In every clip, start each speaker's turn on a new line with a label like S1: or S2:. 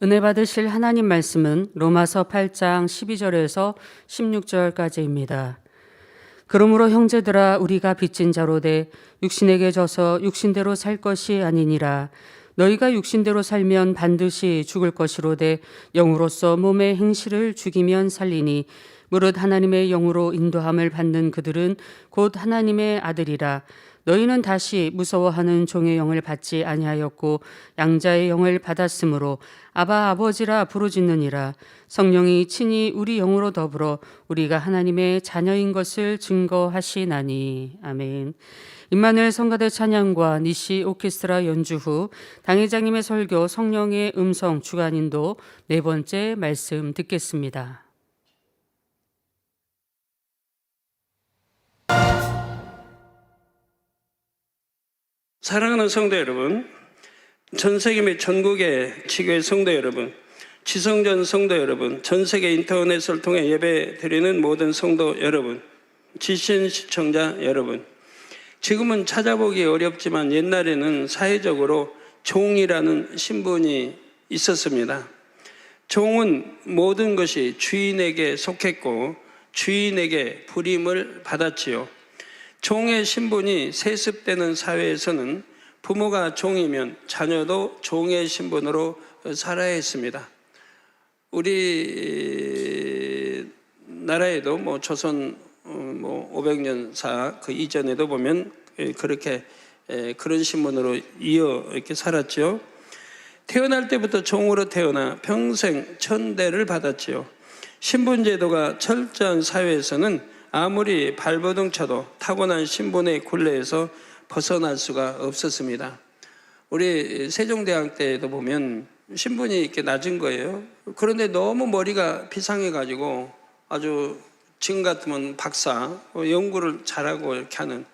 S1: 은혜 받으실 하나님 말씀은 로마서 8장 12절에서 16절까지입니다. 그러므로 형제들아 우리가 빚진 자로 돼 육신에게 져서 육신대로 살 것이 아니니라. 너희가 육신대로 살면 반드시 죽을 것이로되 영으로서 몸의 행실을 죽이면 살리니 무릇 하나님의 영으로 인도함을 받는 그들은 곧 하나님의 아들이라. 너희는 다시 무서워하는 종의 영을 받지 아니하였고 양자의 영을 받았으므로 아바 아버지라 부르짖느니라. 성령이 친히 우리 영으로 더불어 우리가 하나님의 자녀인 것을 증거하시나니. 아멘. 임마누엘 성가대 찬양과 니시 오케스트라 연주 후 당회장님의 설교 성령의 음성 주간인도 네 번째 말씀 듣겠습니다.
S2: 사랑하는 성도 여러분, 전 세계 및 전국의 지교회 성도 여러분, 지성전 성도 여러분, 전 세계 인터넷을 통해 예배 드리는 모든 성도 여러분, 지신 시청자 여러분, 지금은 찾아보기 어렵지만 옛날에는 사회적으로 종이라는 신분이 있었습니다. 종은 모든 것이 주인에게 속했고 주인에게 부림을 받았지요. 종의 신분이 세습되는 사회에서는 부모가 종이면 자녀도 종의 신분으로 살아야 했습니다. 우리 나라에도 조선 500년사 그 이전에도 보면 그렇게 그런 신분으로 이렇게 살았죠. 태어날 때부터 종으로 태어나 평생 천대를 받았지요. 신분제도가 철저한 사회에서는 아무리 발버둥 쳐도 타고난 신분의 굴레에서 벗어날 수가 없었습니다. 우리 세종대왕 때도 보면 신분이 이렇게 낮은 거예요. 그런데 너무 머리가 비상해가지고 아주 지금 같으면 박사, 연구를 잘하고 이렇게 하는,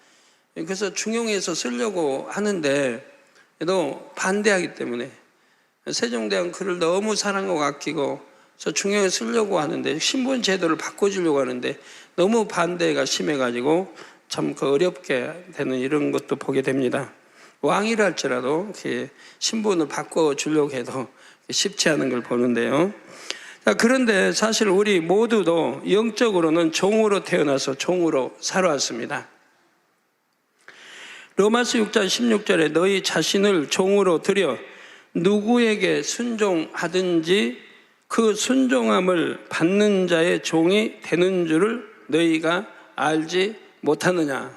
S2: 그래서 중용해서 쓰려고 하는데 또 반대하기 때문에 세종대왕 그를 너무 사랑하고 아끼고 그래서 중용에 쓰려고 하는데 신분 제도를 바꿔주려고 하는데 너무 반대가 심해가지고 참 어렵게 되는 이런 것도 보게 됩니다. 왕이라 할지라도 신분을 바꿔주려고 해도 쉽지 않은 걸 보는데요. 그런데 사실 우리 모두도 영적으로는 종으로 태어나서 종으로 살아왔습니다. 로마서 6장 16절에 너희 자신을 종으로 들여 누구에게 순종하든지 그 순종함을 받는 자의 종이 되는 줄을 너희가 알지 못하느냐.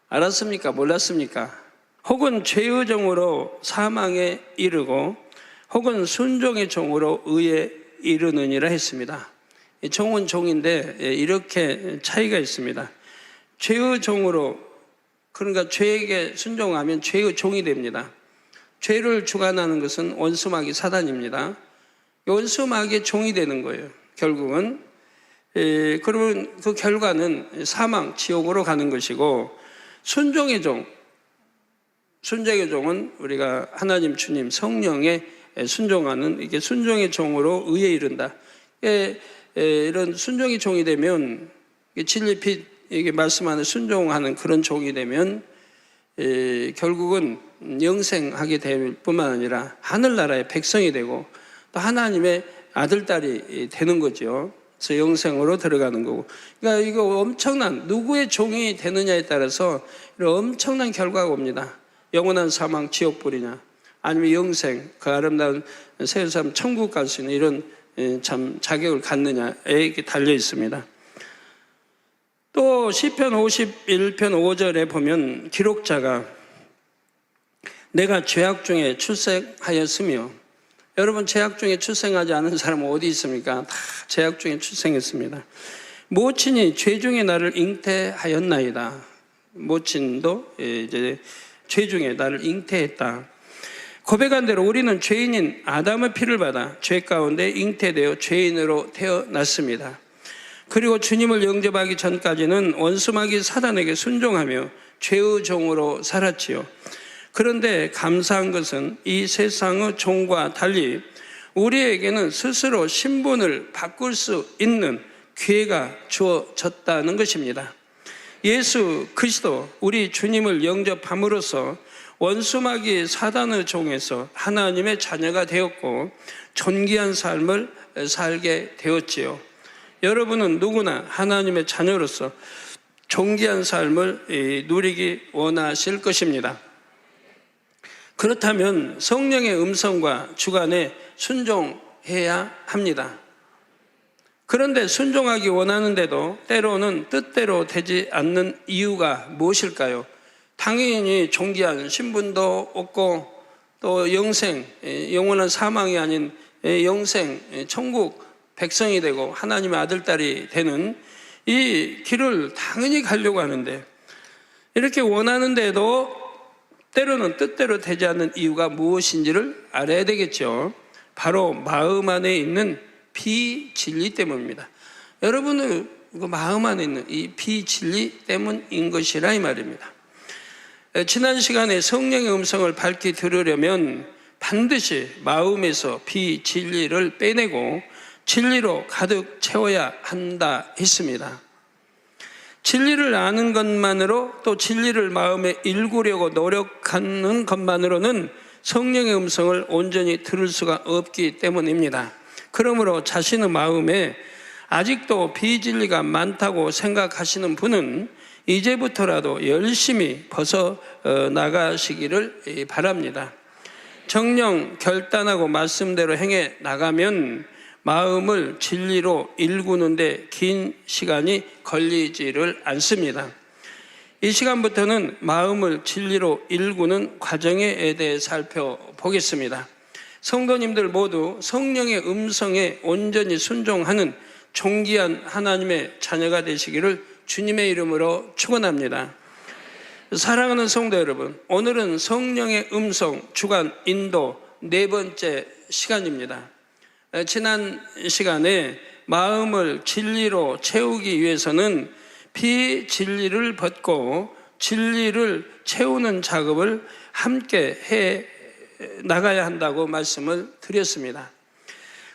S2: 알았습니까? 몰랐습니까? 혹은 죄의 종으로 사망에 이르고 혹은 순종의 종으로 의에 이르느니라 했습니다. 종은 종인데 이렇게 차이가 있습니다. 죄의 종으로, 그러니까 죄에게 순종하면 죄의 종이 됩니다. 죄를 주관하는 것은 원수마귀 사단입니다. 원수마귀의 종이 되는 거예요. 결국은 그러면 그 결과는 사망, 지옥으로 가는 것이고, 순종의 종은 우리가 하나님 주님 성령에 순종하는, 이게 순종의 종으로 의에 이른다. 이런 순종의 종이 되면 진리빛 이게 말씀하는 순종하는 그런 종이 되면 결국은 영생하게 될 뿐만 아니라 하늘나라의 백성이 되고 또 하나님의 아들, 딸이 되는 거죠. 그래서 영생으로 들어가는 거고. 그러니까 이거 엄청난, 누구의 종이 되느냐에 따라서 이런 엄청난 결과가 옵니다. 영원한 사망, 지옥불이냐, 아니면 영생, 그 아름다운 세상 천국 갈 수 있는 이런 참 자격을 갖느냐에 이렇게 달려 있습니다. 또 시편 51편 5절에 보면 기록자가 내가 죄악 중에 출생하였으며, 여러분 죄악 중에 출생하지 않은 사람은 어디 있습니까? 다 죄악 중에 출생했습니다. 모친이 죄 중에 나를 잉태하였나이다. 모친도 이제 죄 중에 나를 잉태했다. 고백한 대로 우리는 죄인인 아담의 피를 받아 죄 가운데 잉태되어 죄인으로 태어났습니다. 그리고 주님을 영접하기 전까지는 원수마귀 사단에게 순종하며 죄의 종으로 살았지요. 그런데 감사한 것은 이 세상의 종과 달리 우리에게는 스스로 신분을 바꿀 수 있는 기회가 주어졌다는 것입니다. 예수 그리스도 우리 주님을 영접함으로써 원수마귀 사단의 종에서 하나님의 자녀가 되었고 존귀한 삶을 살게 되었지요. 여러분은 누구나 하나님의 자녀로서 존귀한 삶을 누리기 원하실 것입니다. 그렇다면 성령의 음성과 주관에 순종해야 합니다. 그런데 순종하기 원하는데도 때로는 뜻대로 되지 않는 이유가 무엇일까요? 당연히 존귀한 신분도 없고 또 영생, 영원한 사망이 아닌 영생, 천국 백성이 되고 하나님의 아들, 딸이 되는 이 길을 당연히 가려고 하는데 이렇게 원하는데도 때로는 뜻대로 되지 않는 이유가 무엇인지를 알아야 되겠죠. 바로 마음 안에 있는 비진리 때문입니다. 여러분의 마음 안에 있는 이 비진리 때문인 것이라 이 말입니다. 지난 시간에 성령의 음성을 밝히 들으려면 반드시 마음에서 비진리를 빼내고 진리로 가득 채워야 한다 했습니다. 진리를 아는 것만으로 또 진리를 마음에 일구려고 노력하는 것만으로는 성령의 음성을 온전히 들을 수가 없기 때문입니다. 그러므로 자신의 마음에 아직도 비진리가 많다고 생각하시는 분은 이제부터라도 열심히 벗어나가시기를 바랍니다. 정령 결단하고 말씀대로 행해 나가면 마음을 진리로 일구는데 긴 시간이 걸리지를 않습니다. 이 시간부터는 마음을 진리로 일구는 과정에 대해 살펴보겠습니다. 성도님들 모두 성령의 음성에 온전히 순종하는 존귀한 하나님의 자녀가 되시기를 주님의 이름으로 축원합니다. 사랑하는 성도 여러분, 오늘은 성령의 음성, 주관, 인도 네 번째 시간입니다. 지난 시간에 마음을 진리로 채우기 위해서는 비진리를 벗고 진리를 채우는 작업을 함께 해 나가야 한다고 말씀을 드렸습니다.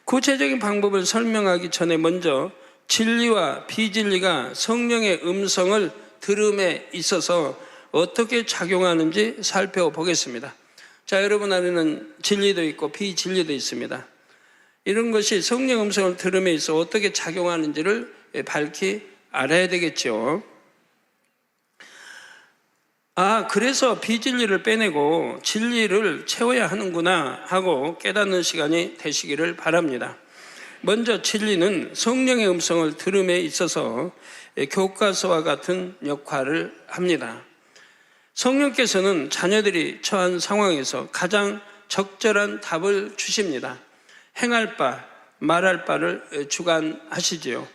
S2: 구체적인 방법을 설명하기 전에 먼저 진리와 비진리가 성령의 음성을 들음에 있어서 어떻게 작용하는지 살펴보겠습니다. 자, 여러분 안에는 진리도 있고 비진리도 있습니다. 이런 것이 성령 음성을 들음에 있어 어떻게 작용하는지를 밝히 알아야 되겠죠. 그래서 비진리를 빼내고 진리를 채워야 하는구나 하고 깨닫는 시간이 되시기를 바랍니다. 먼저 진리는 성령의 음성을 들음에 있어서 교과서와 같은 역할을 합니다. 성령께서는 자녀들이 처한 상황에서 가장 적절한 답을 주십니다. 행할 바, 말할 바를 주관하시지요.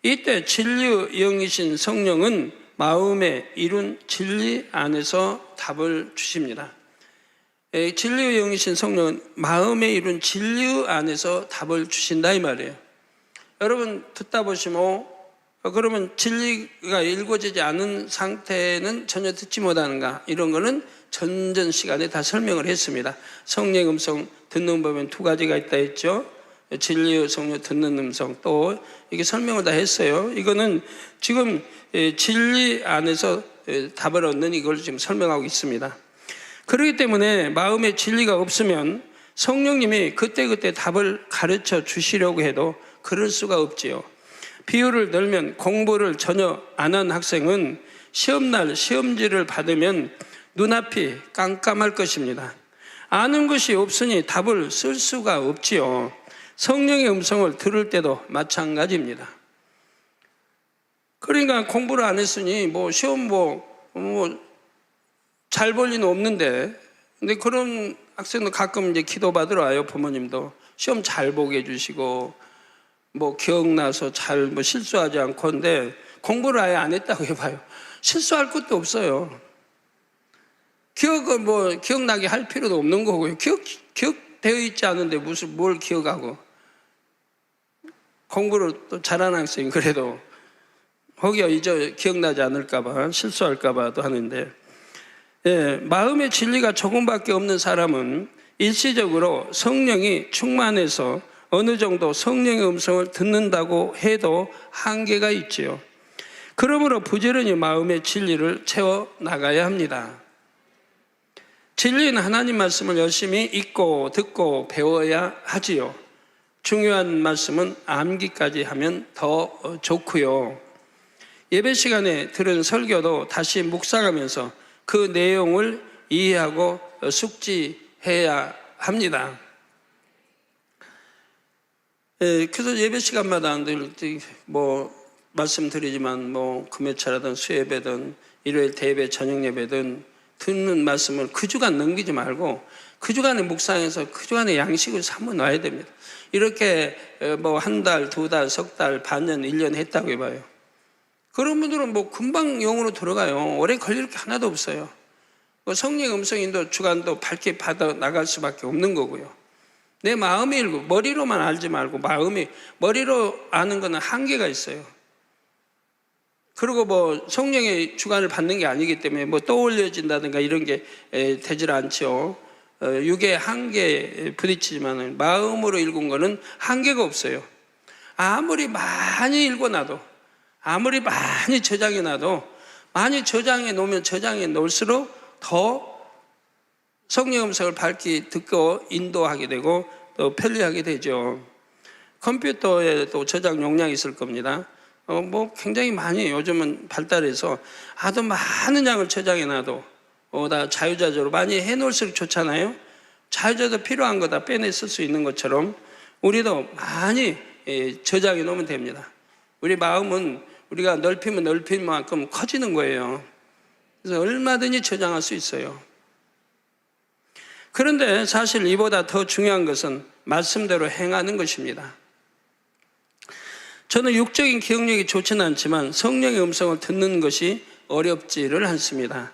S2: 이때 진리의 영이신 성령은 마음에 이룬 진리 안에서 답을 주십니다. 진리의 영이신 성령은 마음에 이룬 진리 안에서 답을 주신다 이 말이에요. 여러분 듣다 보시면 그러면 진리가 읽어지지 않은 상태는 전혀 듣지 못하는가, 이런 거는 전전 시간에 다 설명을 했습니다. 성령의 음성 듣는 법엔 두 가지가 있다 했죠. 진리의 성령 듣는 음성, 또 이게 설명을 다 했어요. 이거는 지금 진리 안에서 답을 얻는 이걸 지금 설명하고 있습니다. 그렇기 때문에 마음에 진리가 없으면 성령님이 그때그때 답을 가르쳐 주시려고 해도 그럴 수가 없지요. 비유를 들면 공부를 전혀 안 한 학생은 시험날 시험지를 받으면 눈앞이 깜깜할 것입니다. 아는 것이 없으니 답을 쓸 수가 없지요. 성령의 음성을 들을 때도 마찬가지입니다. 그러니까 공부를 안 했으니 시험 잘 볼 리는 없는데, 근데 그런 학생도 가끔 이제 기도 받으러 와요. 부모님도 시험 잘 보게 해주시고 기억나서 잘 실수하지 않고. 근데 공부를 아예 안 했다고 해봐요. 실수할 것도 없어요. 기억나게 할 필요도 없는 거고요. 기억되어 있지 않은데 뭘 기억하고. 공부를 또 잘하는 학생이 그래도 혹여 기억나지 않을까봐, 실수할까봐도 하는데, 마음의 진리가 조금밖에 없는 사람은 일시적으로 성령이 충만해서 어느 정도 성령의 음성을 듣는다고 해도 한계가 있지요. 그러므로 부지런히 마음의 진리를 채워 나가야 합니다. 진리는 하나님 말씀을 열심히 읽고 듣고 배워야 하지요. 중요한 말씀은 암기까지 하면 더 좋고요. 예배 시간에 들은 설교도 다시 묵상하면서 그 내용을 이해하고 숙지해야 합니다. 그래서 예배 시간마다 늘 말씀드리지만 금요차라든 수예배든 일요일 대예배 저녁 예배든 듣는 말씀을 그 주간 넘기지 말고 그 주간에 묵상해서 그 주간에 양식을 삼아 놔야 됩니다. 이렇게 한 달, 두 달, 석 달, 반년, 1년 했다고 해봐요. 그런 분들은 금방 영으로 들어가요. 오래 걸릴 게 하나도 없어요. 성령 음성인도 주간도 밝게 받아 나갈 수밖에 없는 거고요. 내 마음이 일고 머리로만 알지 말고 머리로 아는 거는 한계가 있어요. 그리고 성령의 주관을 받는 게 아니기 때문에 떠올려진다든가 이런 게 되질 않죠. 육의 한계에 부딪히지만 마음으로 읽은 거는 한계가 없어요. 아무리 많이 읽어놔도, 아무리 많이 저장해 놔도, 많이 저장해 놓으면 저장해 놓을수록 더 성령 음성을 밝게 듣고 인도하게 되고 또 편리하게 되죠. 컴퓨터에 또 저장 용량이 있을 겁니다. 굉장히 많이 요즘은 발달해서 아주 많은 양을 저장해 놔도 다 자유자재로 많이 해놓을수록 좋잖아요. 자유자재 필요한 거 다 빼내 쓸 수 있는 것처럼 우리도 많이 저장해 놓으면 됩니다. 우리 마음은 우리가 넓히면 넓힌 만큼 커지는 거예요. 그래서 얼마든지 저장할 수 있어요. 그런데 사실 이보다 더 중요한 것은 말씀대로 행하는 것입니다. 저는 육적인 기억력이 좋지는 않지만 성령의 음성을 듣는 것이 어렵지를 않습니다.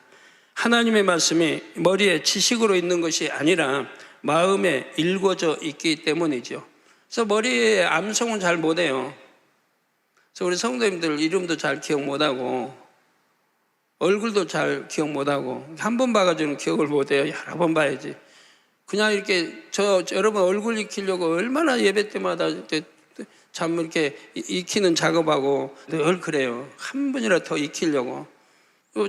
S2: 하나님의 말씀이 머리에 지식으로 있는 것이 아니라 마음에 일궈져 있기 때문이죠. 그래서 머리에 암송은 잘 못해요. 그래서 우리 성도님들 이름도 잘 기억 못하고 얼굴도 잘 기억 못하고 한 번 봐가지고는 기억을 못해요. 여러 번 봐야지. 그냥 이렇게 여러분 얼굴 익히려고 얼마나 예배 때마다 참 이렇게 익히는 작업하고 늘 그래요. 한 분이라도 더 익히려고.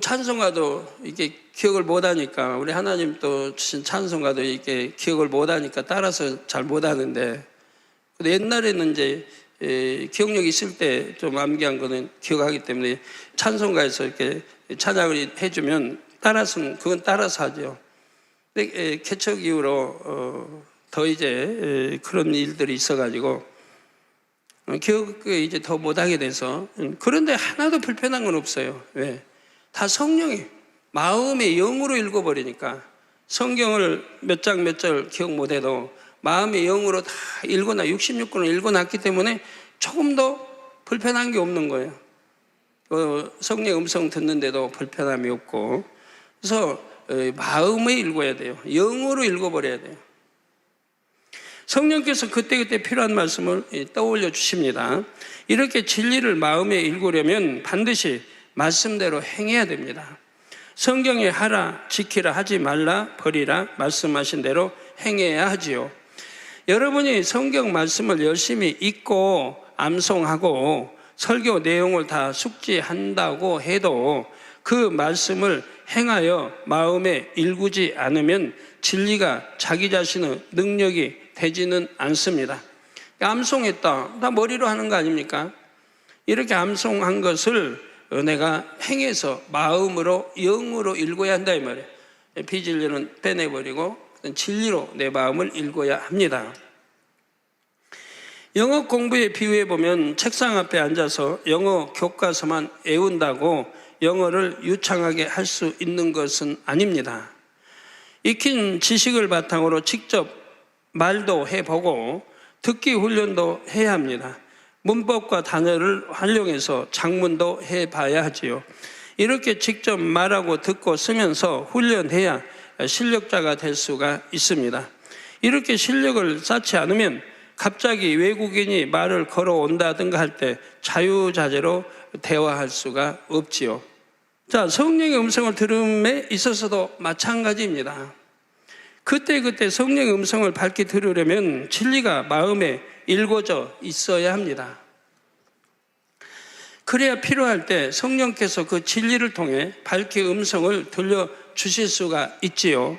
S2: 찬송가도 이렇게 기억을 못하니까 우리 하나님 또 주신 찬송가도 이렇게 기억을 못하니까 따라서 잘 못하는데 옛날에는 이제 기억력이 있을 때 좀 암기한 거는 기억하기 때문에 찬송가에서 이렇게 찬양을 해주면 그건 따라서 하죠. 근데 개척 이후로 더 이제 그런 일들이 있어가지고 기억을 이제 더 못하게 돼서 그런데 하나도 불편한 건 없어요. 왜? 다 성령이 마음의 영으로 읽어버리니까 성경을 몇 장 몇 절 기억 못해도 마음의 영으로 다 66권을 읽어놨기 때문에 조금 더 불편한 게 없는 거예요. 성령의 음성 듣는데도 불편함이 없고 그래서 마음에 읽어야 돼요. 영으로 읽어버려야 돼요. 성령께서 그때그때 필요한 말씀을 떠올려 주십니다. 이렇게 진리를 마음에 읽으려면 반드시 말씀대로 행해야 됩니다. 성경에 하라, 지키라, 하지 말라, 버리라 말씀하신 대로 행해야 하지요. 여러분이 성경 말씀을 열심히 읽고 암송하고 설교 내용을 다 숙지한다고 해도 그 말씀을 행하여 마음에 일구지 않으면 진리가 자기 자신의 능력이 되지는 않습니다. 암송했다. 다 머리로 하는 거 아닙니까? 이렇게 암송한 것을 내가 행해서 마음으로 영으로 읽어야 한다 이 말이에요. 비진리는 빼내버리고 진리로 내 마음을 읽어야 합니다. 영어 공부에 비유해 보면 책상 앞에 앉아서 영어 교과서만 외운다고 영어를 유창하게 할 수 있는 것은 아닙니다. 익힌 지식을 바탕으로 직접 말도 해보고 듣기 훈련도 해야 합니다. 문법과 단어를 활용해서 작문도 해봐야 하지요. 이렇게 직접 말하고 듣고 쓰면서 훈련해야 실력자가 될 수가 있습니다. 이렇게 실력을 쌓지 않으면 갑자기 외국인이 말을 걸어온다든가 할 때 자유자재로 대화할 수가 없지요. 자, 성령의 음성을 들음에 있어서도 마찬가지입니다. 그때 성령의 음성을 밝게 들으려면 진리가 마음에 일궈져 있어야 합니다. 그래야 필요할 때 성령께서 그 진리를 통해 밝게 음성을 들려주실 수가 있지요.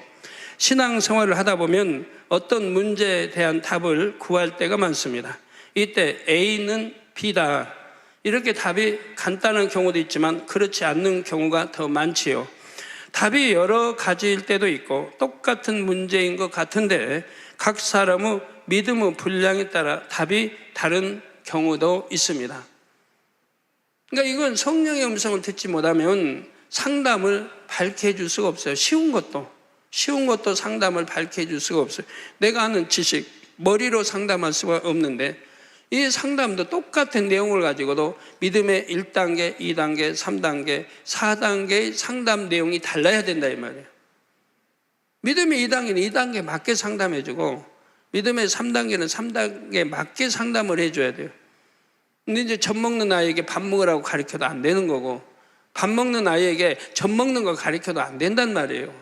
S2: 신앙생활을 하다 보면 어떤 문제에 대한 답을 구할 때가 많습니다. 이때 A는 B다, 이렇게 답이 간단한 경우도 있지만 그렇지 않는 경우가 더 많지요. 답이 여러 가지일 때도 있고 똑같은 문제인 것 같은데 각 사람의 믿음의 분량에 따라 답이 다른 경우도 있습니다. 그러니까 이건 성령의 음성을 듣지 못하면 상담을 밝게 해줄 수가 없어요. 쉬운 것도 상담을 밝게 해줄 수가 없어요. 내가 아는 지식, 머리로 상담할 수가 없는데 이 상담도 똑같은 내용을 가지고도 믿음의 1단계, 2단계, 3단계, 4단계의 상담 내용이 달라야 된다 이 말이에요. 믿음의 2단계는 2단계 맞게 상담해주고 믿음의 3단계는 3단계에 맞게 상담을 해줘야 돼요. 근데 이제 젖 먹는 아이에게 밥 먹으라고 가르쳐도 안 되는 거고 밥 먹는 아이에게 젖 먹는 거 가르쳐도 안 된단 말이에요.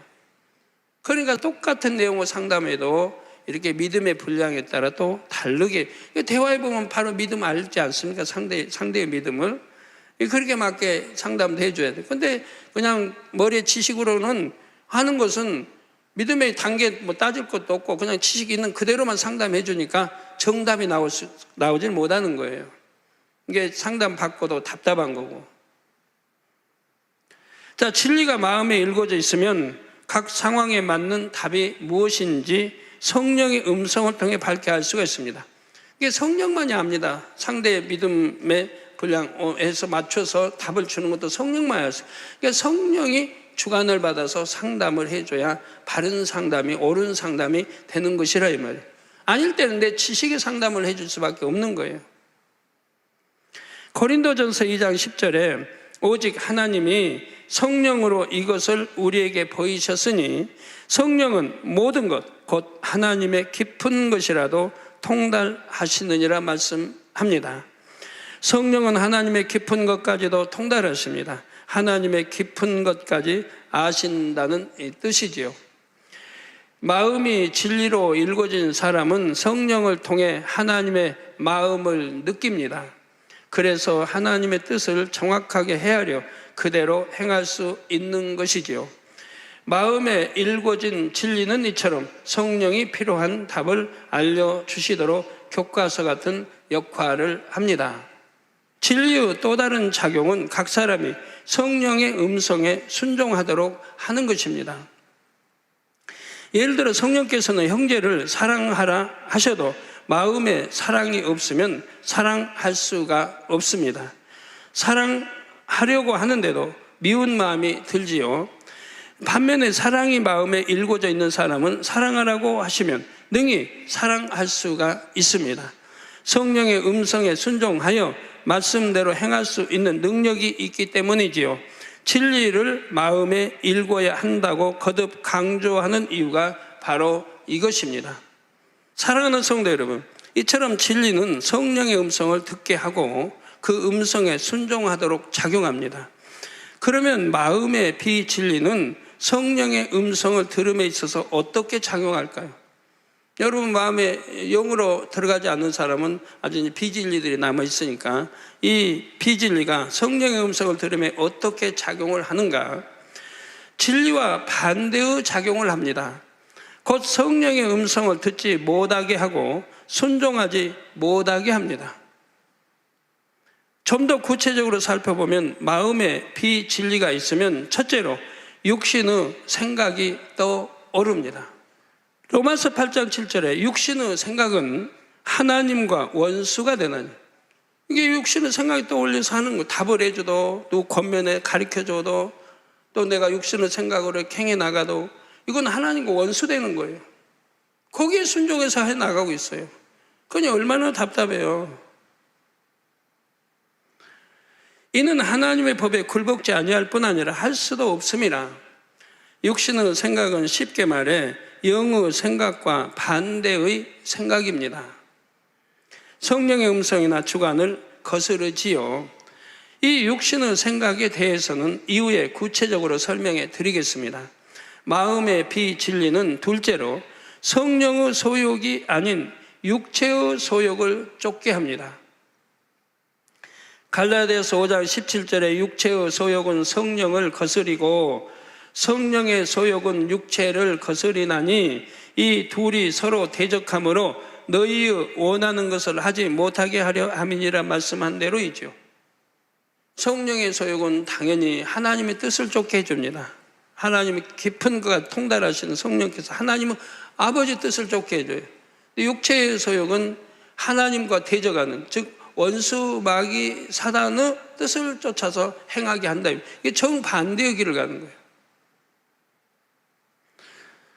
S2: 그러니까 똑같은 내용을 상담해도 이렇게 믿음의 분량에 따라 또 다르게 대화해보면 바로 믿음 알지 않습니까? 상대의 믿음을 그렇게 맞게 상담도 해줘야 돼요. 근데 그냥 머리에 지식으로는 하는 것은 믿음의 단계 뭐 따질 것도 없고 그냥 지식 있는 그대로만 상담해 주니까 정답이 나오질 못하는 거예요. 이게 상담 받고도 답답한 거고. 자, 진리가 마음에 읽어져 있으면 각 상황에 맞는 답이 무엇인지 성령의 음성을 통해 밝게 알 수가 있습니다. 이게 성령만이 압니다. 상대의 믿음의 분량에서 맞춰서 답을 주는 것도 성령만이 알수 있어요. 그러니까 성령이 주관을 받아서 상담을 해줘야 바른 상담이, 옳은 상담이 되는 것이라 이 말이에요. 아닐 때는 내 지식의 상담을 해줄 수밖에 없는 거예요. 고린도전서 2장 10절에 오직 하나님이 성령으로 이것을 우리에게 보이셨으니 성령은 모든 것 곧 하나님의 깊은 것이라도 통달하시느니라 말씀합니다. 성령은 하나님의 깊은 것까지도 통달하십니다. 하나님의 깊은 것까지 아신다는 뜻이지요. 마음이 진리로 읽어진 사람은 성령을 통해 하나님의 마음을 느낍니다. 그래서 하나님의 뜻을 정확하게 헤아려 그대로 행할 수 있는 것이지요. 마음에 읽어진 진리는 이처럼 성령이 필요한 답을 알려주시도록 교과서 같은 역할을 합니다. 진리의 또 다른 작용은 각 사람이 성령의 음성에 순종하도록 하는 것입니다. 예를 들어 성령께서는 형제를 사랑하라 하셔도 마음에 사랑이 없으면 사랑할 수가 없습니다. 사랑하려고 하는데도 미운 마음이 들지요. 반면에 사랑이 마음에 일궈져 있는 사람은 사랑하라고 하시면 능히 사랑할 수가 있습니다. 성령의 음성에 순종하여 말씀대로 행할 수 있는 능력이 있기 때문이지요. 진리를 마음에 읽어야 한다고 거듭 강조하는 이유가 바로 이것입니다. 사랑하는 성도 여러분, 이처럼 진리는 성령의 음성을 듣게 하고 그 음성에 순종하도록 작용합니다. 그러면 마음의 비진리는 성령의 음성을 들음에 있어서 어떻게 작용할까요? 여러분 마음에 영으로 들어가지 않는 사람은 아주 비진리들이 남아있으니까 이 비진리가 성령의 음성을 들음에 어떻게 작용을 하는가? 진리와 반대의 작용을 합니다. 곧 성령의 음성을 듣지 못하게 하고 순종하지 못하게 합니다. 좀 더 구체적으로 살펴보면 마음에 비진리가 있으면 첫째로 육신의 생각이 떠오릅니다. 로마서 8장 7절에 육신의 생각은 하나님과 원수가 되나니, 이게 육신의 생각이 떠올려서 하는 거, 답을 해줘도 또 권면에 가르쳐줘도 또 내가 육신의 생각으로 행해 나가도 이건 하나님과 원수 되는 거예요. 거기에 순종해서 해 나가고 있어요. 그니 얼마나 답답해요. 이는 하나님의 법에 굴복지 아니할 뿐 아니라 할 수도 없음이라. 육신의 생각은 쉽게 말해 영의 생각과 반대의 생각입니다. 성령의 음성이나 주관을 거스르지요. 이 육신의 생각에 대해서는 이후에 구체적으로 설명해 드리겠습니다. 마음의 비진리는 둘째로 성령의 소욕이 아닌 육체의 소욕을 쫓게 합니다. 갈라디아서 5장 17절에 육체의 소욕은 성령을 거스리고 성령의 소욕은 육체를 거스리나니 이 둘이 서로 대적하므로 너희의 원하는 것을 하지 못하게 하려 함이니라 말씀한 대로이죠. 성령의 소욕은 당연히 하나님의 뜻을 쫓게 해줍니다. 하나님의 깊은 것과 통달하시는 성령께서 하나님은 아버지 뜻을 쫓게 해줘요. 육체의 소욕은 하나님과 대적하는, 즉 원수 마귀 사단의 뜻을 쫓아서 행하게 한다. 이게 정반대의 길을 가는 거예요.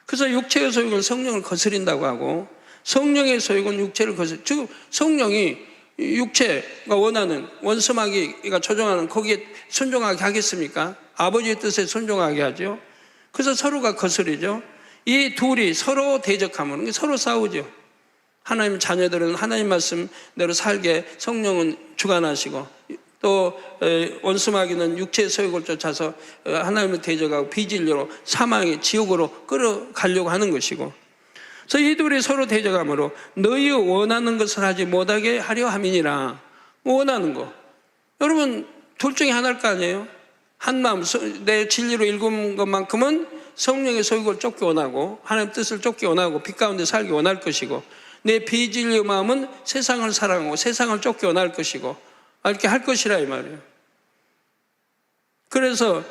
S2: 그래서 육체의 소욕은 성령을 거스린다고 하고 성령의 소욕은 육체를 거스린다. 즉 성령이 육체가 원하는 원수 마귀가 조종하는 거기에 순종하게 하겠습니까? 아버지의 뜻에 순종하게 하죠. 그래서 서로가 거스리죠. 이 둘이 서로 대적하면 서로 싸우죠. 하나님 자녀들은 하나님 말씀대로 살게 성령은 주관하시고 또 원수 마귀는 육체의 소욕을 쫓아서 하나님을 대적하고 비진리로 사망의 지옥으로 끌어가려고 하는 것이고, 그래서 이 둘이 서로 대적하므로 너희 원하는 것을 하지 못하게 하려 함이니라. 원하는 거, 여러분 둘 중에 하나일 거 아니에요? 한 마음, 내 진리로 읽은 것만큼은 성령의 소욕을 쫓기 원하고 하나님 뜻을 쫓기 원하고 빛 가운데 살기 원할 것이고, 내 비진리의 마음은 세상을 사랑하고 세상을 쫓기 원할 것이고 이렇게 할 것이라 이 말이에요. 그래서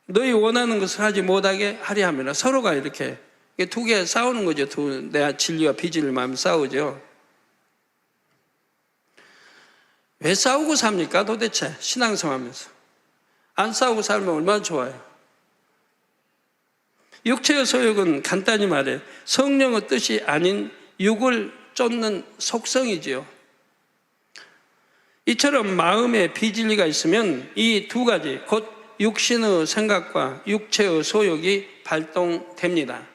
S2: 너희 원하는 것을 하지 못하게 하려 함이라. 서로가 이렇게 두 개 싸우는 거죠. 내 진리와 비진리 마음이 싸우죠. 왜 싸우고 삽니까 도대체? 신앙생활하면서 안 싸우고 살면 얼마나 좋아요. 육체의 소욕은 간단히 말해 성령의 뜻이 아닌 육을 쫓는 속성이지요. 이처럼 마음에 비진리가 있으면 이 두 가지, 곧 육신의 생각과 육체의 소욕이 발동됩니다.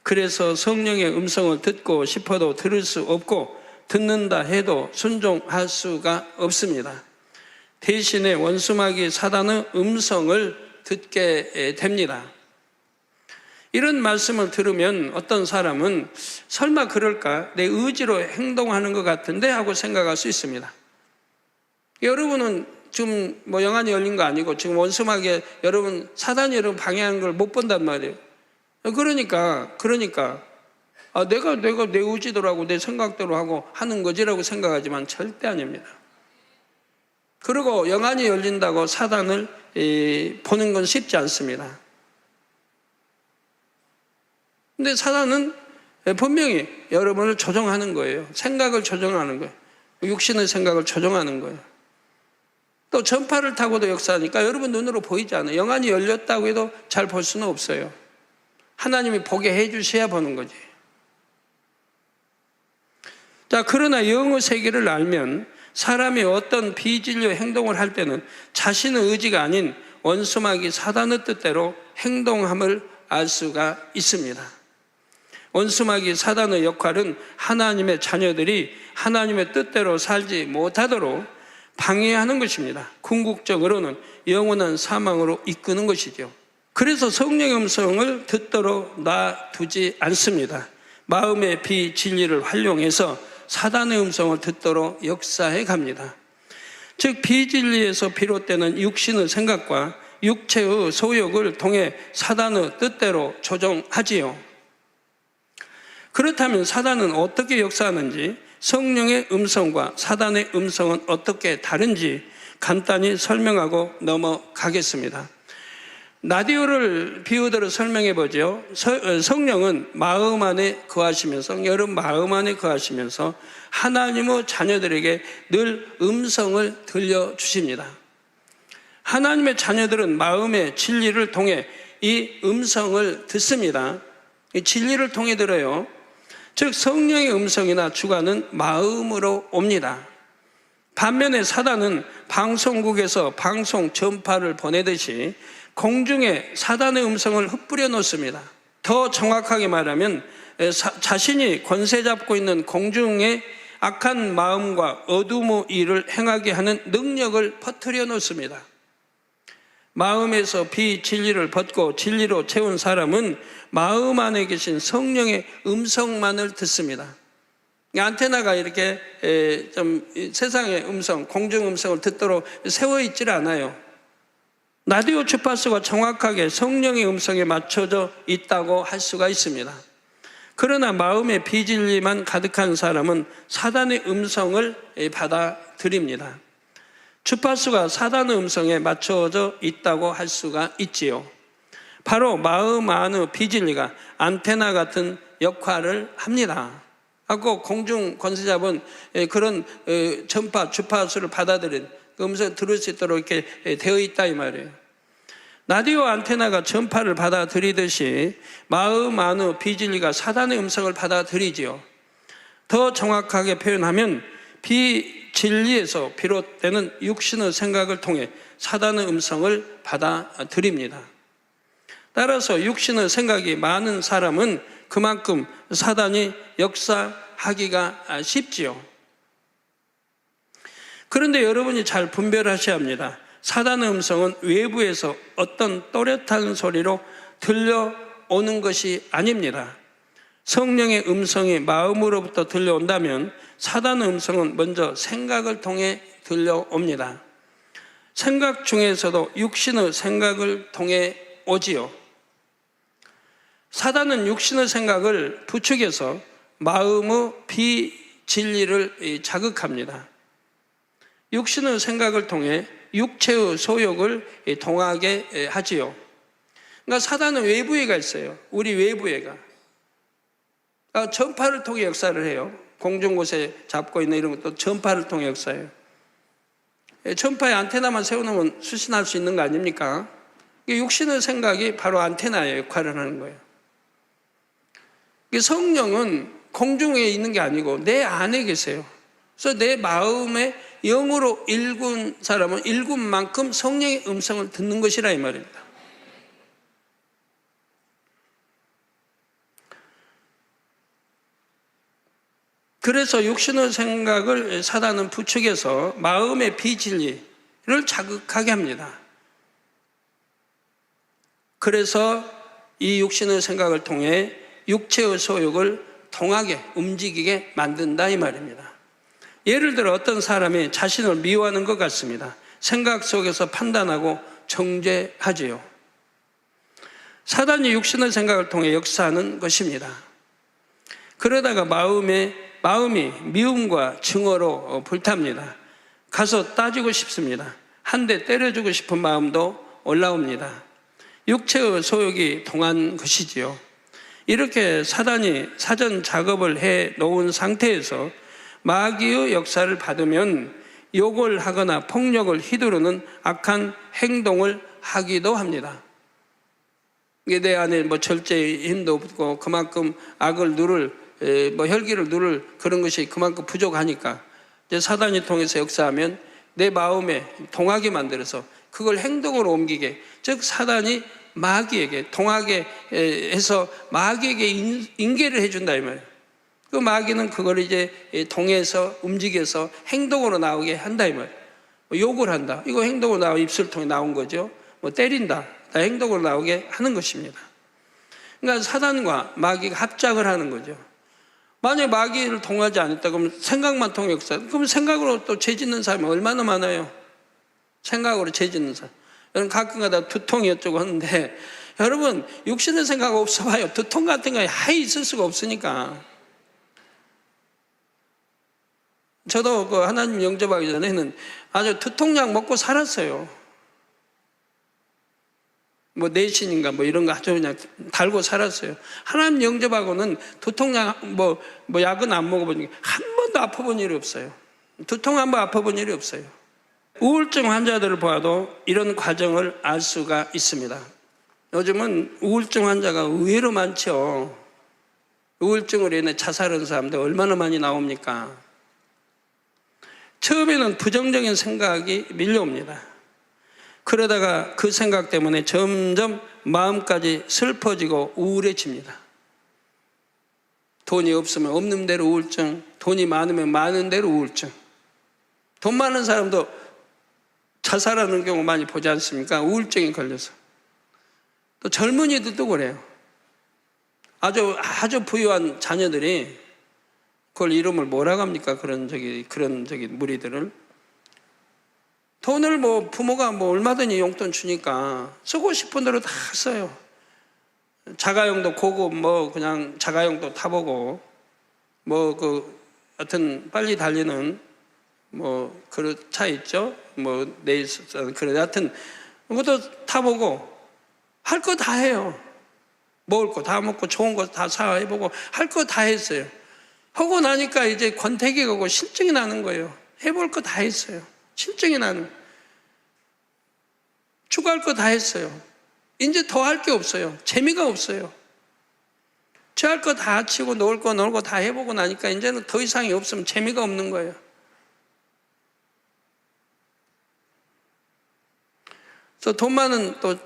S2: 그래서 성령의 음성을 듣고 싶어도 들을 수 없고 듣는다 해도 순종할 수가 없습니다. 대신에 원수마귀 사단의 음성을 듣게 됩니다. 이런 말씀을 들으면 어떤 사람은 설마 그럴까? 내 의지로 행동하는 것 같은데 하고 생각할 수 있습니다. 여러분은 지금 뭐 영안이 열린 거 아니고 지금 원수마귀 여러분 사단이 여러분 방해하는 걸 못 본단 말이에요. 그러니까 내가 내 의지대로 내 생각대로 하고 하는 거지라고 생각하지만 절대 아닙니다. 그리고 영안이 열린다고 사단을 보는 건 쉽지 않습니다. 근데 사단은 분명히 여러분을 조종하는 거예요. 생각을 조종하는 거예요. 육신의 생각을 조종하는 거예요. 또 전파를 타고도 역사하니까 여러분 눈으로 보이지 않아요. 영안이 열렸다고 해도 잘 볼 수는 없어요. 하나님이 보게 해주셔야 보는 거지. 자, 그러나 영의 세계를 알면 사람이 어떤 비진리의 행동을 할 때는 자신의 의지가 아닌 원수마귀 사단의 뜻대로 행동함을 알 수가 있습니다. 원수마귀 사단의 역할은 하나님의 자녀들이 하나님의 뜻대로 살지 못하도록 방해하는 것입니다. 궁극적으로는 영원한 사망으로 이끄는 것이죠. 그래서 성령의 음성을 듣도록 놔두지 않습니다. 마음의 비진리를 활용해서 사단의 음성을 듣도록 역사해 갑니다. 즉 비진리에서 비롯되는 육신의 생각과 육체의 소욕을 통해 사단의 뜻대로 조종하지요. 그렇다면 사단은 어떻게 역사하는지, 성령의 음성과 사단의 음성은 어떻게 다른지 간단히 설명하고 넘어가겠습니다. 라디오를 비유대로 설명해 보죠. 성령은 마음 안에 거하시면서, 여러분 마음 안에 거하시면서 하나님의 자녀들에게 늘 음성을 들려주십니다. 하나님의 자녀들은 마음의 진리를 통해 이 음성을 듣습니다. 이 진리를 통해 들어요. 즉 성령의 음성이나 주관은 마음으로 옵니다. 반면에 사단은 방송국에서 방송 전파를 보내듯이 공중에 사단의 음성을 흩뿌려 놓습니다. 더 정확하게 말하면 자신이 권세 잡고 있는 공중에 악한 마음과 어둠의 일을 행하게 하는 능력을 퍼뜨려 놓습니다. 마음에서 비진리를 벗고 진리로 채운 사람은 마음 안에 계신 성령의 음성만을 듣습니다. 안테나가 이렇게 좀 세상의 음성, 공중 음성을 듣도록 세워 있질 않아요. 라디오 주파수가 정확하게 성령의 음성에 맞춰져 있다고 할 수가 있습니다. 그러나 마음의 비진리만 가득한 사람은 사단의 음성을 받아들입니다. 주파수가 사단의 음성에 맞춰져 있다고 할 수가 있지요. 바로 마음 안의 비진리가 안테나 같은 역할을 합니다. 하고 공중 권세잡은 그런 전파, 주파수를 받아들인 음성 들을 수 있도록 이렇게 되어 있다 이 말이에요. 라디오 안테나가 전파를 받아들이듯이 마음 안의 비진리가 사단의 음성을 받아들이지요. 더 정확하게 표현하면 비진리에서 비롯되는 육신의 생각을 통해 사단의 음성을 받아들입니다. 따라서 육신의 생각이 많은 사람은 그만큼 사단이 역사하기가 쉽지요. 그런데 여러분이 잘 분별하셔야 합니다. 사단의 음성은 외부에서 어떤 또렷한 소리로 들려오는 것이 아닙니다. 성령의 음성이 마음으로부터 들려온다면 사단의 음성은 먼저 생각을 통해 들려옵니다. 생각 중에서도 육신의 생각을 통해 오지요. 사단은 육신의 생각을 부추겨서 마음의 비진리를 자극합니다. 육신의 생각을 통해 육체의 소욕을 동하게 하지요. 그러니까 사단은 외부애가 있어요. 우리 외부애가. 전파를 통해 역사를 해요. 공중곳에 잡고 있는 이런 것도 전파를 통해 역사해요. 전파에 안테나만 세워놓으면 수신할 수 있는 거 아닙니까? 육신의 생각이 바로 안테나의 역할을 하는 거예요. 성령은 공중에 있는 게 아니고 내 안에 계세요. 그래서 내 마음에 영으로 읽은 사람은 읽은 만큼 성령의 음성을 듣는 것이라 이 말입니다. 그래서 육신의 생각을 사단은 부추겨서 마음의 비진리를 자극하게 합니다. 그래서 이 육신의 생각을 통해 육체의 소욕을 동하게 움직이게 만든다 이 말입니다. 예를 들어 어떤 사람이 자신을 미워하는 것 같습니다. 생각 속에서 판단하고 정죄하지요. 사단이 육신의 생각을 통해 역사하는 것입니다. 그러다가 마음이 미움과 증오로 불탑니다. 가서 따지고 싶습니다. 한 대 때려주고 싶은 마음도 올라옵니다. 육체의 소욕이 동한 것이지요. 이렇게 사단이 사전 작업을 해 놓은 상태에서 마귀의 역사를 받으면 욕을 하거나 폭력을 휘두르는 악한 행동을 하기도 합니다. 이게 내 안에 뭐 절제의 힘도 없고 그만큼 악을 누를 혈기를 누를 그런 것이 그만큼 부족하니까 이제 사단이 통해서 역사하면 내 마음에 동하게 만들어서 그걸 행동으로 옮기게, 즉 사단이 마귀에게 동하게 해서 마귀에게 인계를 해준다 이 말이에요. 그 마귀는 그걸 이제 동해서 움직여서 행동으로 나오게 한다 이 말이에요. 욕을 한다, 이거 행동으로 나와 입술 통해 나온 거죠. 때린다, 다 행동으로 나오게 하는 것입니다. 그러니까 사단과 마귀가 합작을 하는 거죠. 만약 마귀를 통하지 않았다 그러면 생각만 통해 역사, 그럼 생각으로 또 죄짓는 사람이 얼마나 많아요. 생각으로 죄짓는 사람. 여러분 가끔가다 두통이 어쩌고 하는데 여러분 육신의 생각 없어봐요. 두통 같은 거 하이 있을 수가 없으니까. 저도 그 하나님 영접하기 전에는 아주 두통약 먹고 살았어요. 내신인가 이런 거 아주 그냥 달고 살았어요. 하나님 영접하고는 두통약 약은 안 먹어보니까 한 번도 아파본 일이 없어요. 두통 한 번 아파본 일이 없어요. 우울증 환자들을 보아도 이런 과정을 알 수가 있습니다. 요즘은 우울증 환자가 의외로 많죠. 우울증으로 인해 자살하는 사람들 얼마나 많이 나옵니까? 처음에는 부정적인 생각이 밀려옵니다. 그러다가 그 생각 때문에 점점 마음까지 슬퍼지고 우울해집니다. 돈이 없으면 없는 대로 우울증, 돈이 많으면 많은 대로 우울증. 돈 많은 사람도 자살하는 경우 많이 보지 않습니까? 우울증에 걸려서. 또 젊은이들도 그래요. 아주 부유한 자녀들이 그걸 이름을 뭐라고 합니까? 그런 무리들을. 돈을 뭐 부모가 뭐 얼마든지 용돈 주니까 쓰고 싶은 대로 다 써요. 자가용도 고급 뭐 그냥 자가용도 타보고 뭐 그 하여튼 빨리 달리는 뭐 그런 차 있죠. 뭐 내일 그래 하여튼 그것도 타보고 할 거 다 해요. 먹을 거 다 먹고 좋은 거 다 사해보고 할 거 다 했어요. 하고 나니까 이제 권태기 가고 실증이 나는 거예요. 해볼 거 다 했어요. 실증이 나는 거예요. 추구할 거 다 했어요. 이제 더 할 게 없어요. 재미가 없어요. 저 할 거 다 치고 놀 거 놀고 다 해보고 나니까 이제는 더 이상이 없으면 재미가 없는 거예요. 그래서 돈 많은 또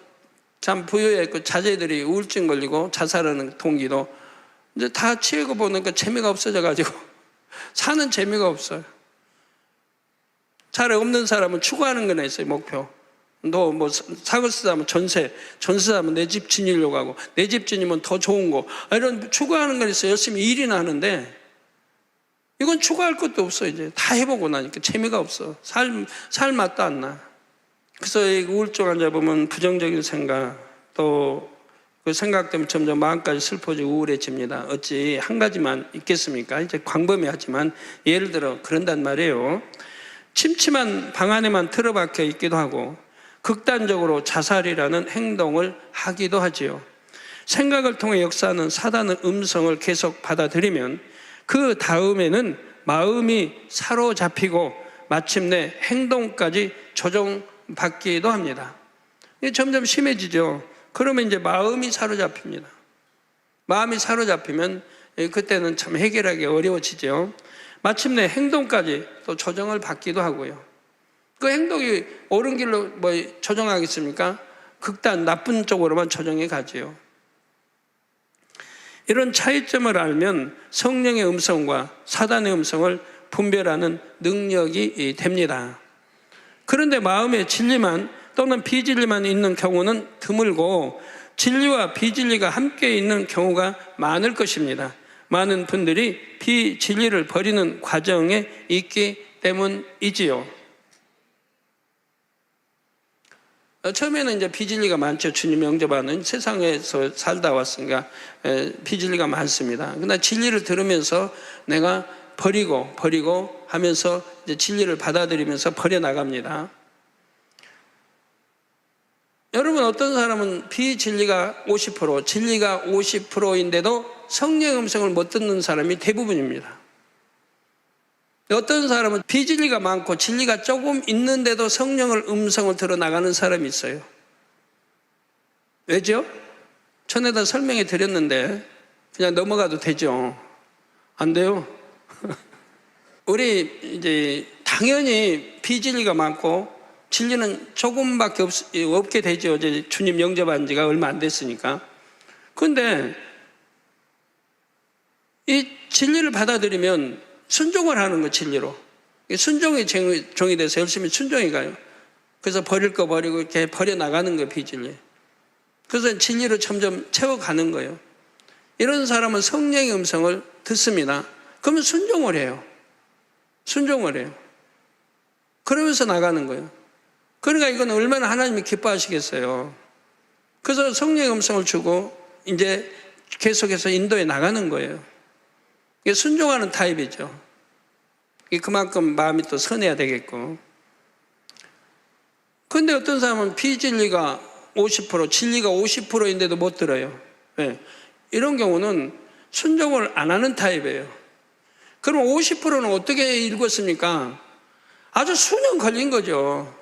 S2: 참 부유의 그 자제들이 우울증 걸리고 자살하는 동기도 이제 다 치우고 보니까 재미가 없어져가지고 사는 재미가 없어요. 차라리 없는 사람은 추구하는 거나 있어요. 목표. 너 뭐 사고 쓰자면 전세 사면 내 집 지니려고 하고 내 집 지니면 더 좋은 거 이런 추구하는 건 있어요. 열심히 일이나 하는데 이건 추구할 것도 없어. 이제 다 해보고 나니까 재미가 없어. 살 맛도 안 나. 그래서 이 우울증 환자 보면 부정적인 생각 또 그 생각 때문에 점점 마음까지 슬퍼지고 우울해집니다. 어찌 한 가지만 있겠습니까? 이제 광범위하지만 예를 들어 그런단 말이에요. 침침한 방 안에만 틀어박혀 있기도 하고 극단적으로 자살이라는 행동을 하기도 하지요. 생각을 통해 역사하는 사단의 음성을 계속 받아들이면 그 다음에는 마음이 사로잡히고 마침내 행동까지 조종받기도 합니다. 이게 점점 심해지죠. 그러면 이제 마음이 사로잡힙니다. 마음이 사로잡히면 그때는 참 해결하기 어려워지죠. 마침내 행동까지 또 조정을 받기도 하고요. 그 행동이 옳은 길로 뭐 조정하겠습니까? 극단 나쁜 쪽으로만 조정해 가지요. 이런 차이점을 알면 성령의 음성과 사단의 음성을 분별하는 능력이 됩니다. 그런데 마음에 진리만 또는 비진리만 있는 경우는 드물고 진리와 비진리가 함께 있는 경우가 많을 것입니다. 많은 분들이 비진리를 버리는 과정에 있기 때문이지요. 처음에는 이제 비진리가 많죠. 주님 영접하는 세상에서 살다 왔으니까 비진리가 많습니다. 그러나 진리를 들으면서 내가 버리고 하면서 이제 진리를 받아들이면서 버려 나갑니다. 여러분 어떤 사람은 비진리가 50%, 진리가 50%인데도 성령의 음성을 못 듣는 사람이 대부분입니다. 어떤 사람은 비진리가 많고 진리가 조금 있는데도 성령의 음성을 들어 나가는 사람이 있어요. 왜죠? 전에다 설명해 드렸는데 그냥 넘어가도 되죠? 안 돼요? 우리 이제 당연히 비진리가 많고 진리는 조금밖에 없게 되죠. 이제 주님 영접한 지가 얼마 안 됐으니까. 그런데 이 진리를 받아들이면 순종을 하는 거 진리로. 순종의 종이 돼서 열심히 순종해 가요. 그래서 버릴 거 버리고 이렇게 버려 나가는 거예요. 비진리. 그래서 진리로 점점 채워가는 거예요. 이런 사람은 성령의 음성을 듣습니다. 그러면 순종을 해요. 그러면서 나가는 거예요. 그러니까 이건 얼마나 하나님이 기뻐하시겠어요. 그래서 성령의 음성을 주고 이제 계속해서 인도해 나가는 거예요. 이게 순종하는 타입이죠. 그만큼 마음이 또 선해야 되겠고. 그런데 어떤 사람은 비진리가 50%, 진리가 50%인데도 못 들어요. 네. 이런 경우는 순종을 안 하는 타입이에요. 그럼 50%는 어떻게 읽었습니까? 아주 수년 걸린 거죠.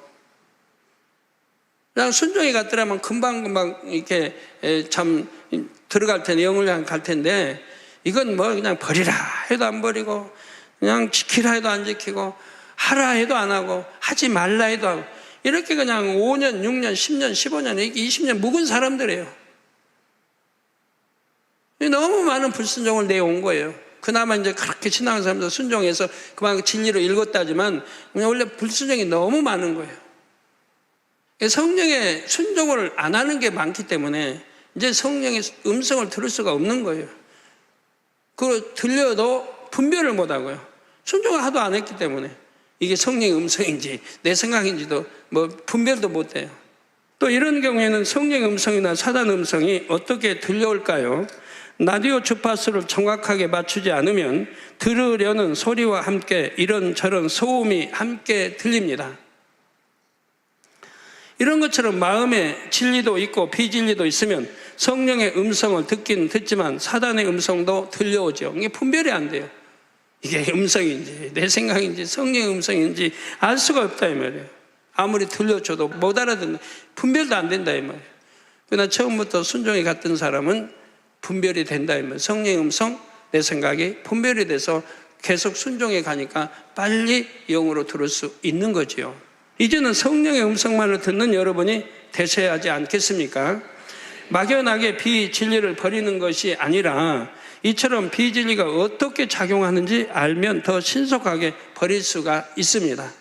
S2: 그냥 순종이 갔더라면 금방 이렇게 참 들어갈 텐데, 영을 향해 갈 텐데, 이건 뭐 그냥 버리라 해도 안 버리고, 그냥 지키라 해도 안 지키고, 하라 해도 안 하고, 하지 말라 해도 하고, 이렇게 그냥 5년, 6년, 10년, 15년, 20년 묵은 사람들이에요. 너무 많은 불순종을 내온 거예요. 그나마 이제 그렇게 신앙하는 사람들 순종해서 그만 진리로 읽었다지만, 원래 불순종이 너무 많은 거예요. 성령의 순종을 안 하는 게 많기 때문에 이제 성령의 음성을 들을 수가 없는 거예요. 그걸 들려도 분별을 못하고요. 순종을 하도 안 했기 때문에 이게 성령의 음성인지 내 생각인지도 분별도 못해요. 또 이런 경우에는 성령의 음성이나 사단 음성이 어떻게 들려올까요? 라디오 주파수를 정확하게 맞추지 않으면 들으려는 소리와 함께 이런저런 소음이 함께 들립니다. 이런 것처럼 마음에 진리도 있고 비진리도 있으면 성령의 음성을 듣긴 듣지만 사단의 음성도 들려오죠. 이게 분별이 안 돼요. 이게 음성인지 내 생각인지 성령의 음성인지 알 수가 없다 이 말이에요. 아무리 들려줘도 못 알아듣는, 분별도 안 된다 이 말이에요. 그러나 처음부터 순종에 갔던 사람은 분별이 된다 이 말이에요. 성령의 음성, 내 생각이 분별이 돼서 계속 순종에 가니까 빨리 영으로 들을 수 있는 거지요. 이제는 성령의 음성만을 듣는 여러분이 되셔야 하지 않겠습니까? 막연하게 비진리를 버리는 것이 아니라 이처럼 비진리가 어떻게 작용하는지 알면 더 신속하게 버릴 수가 있습니다.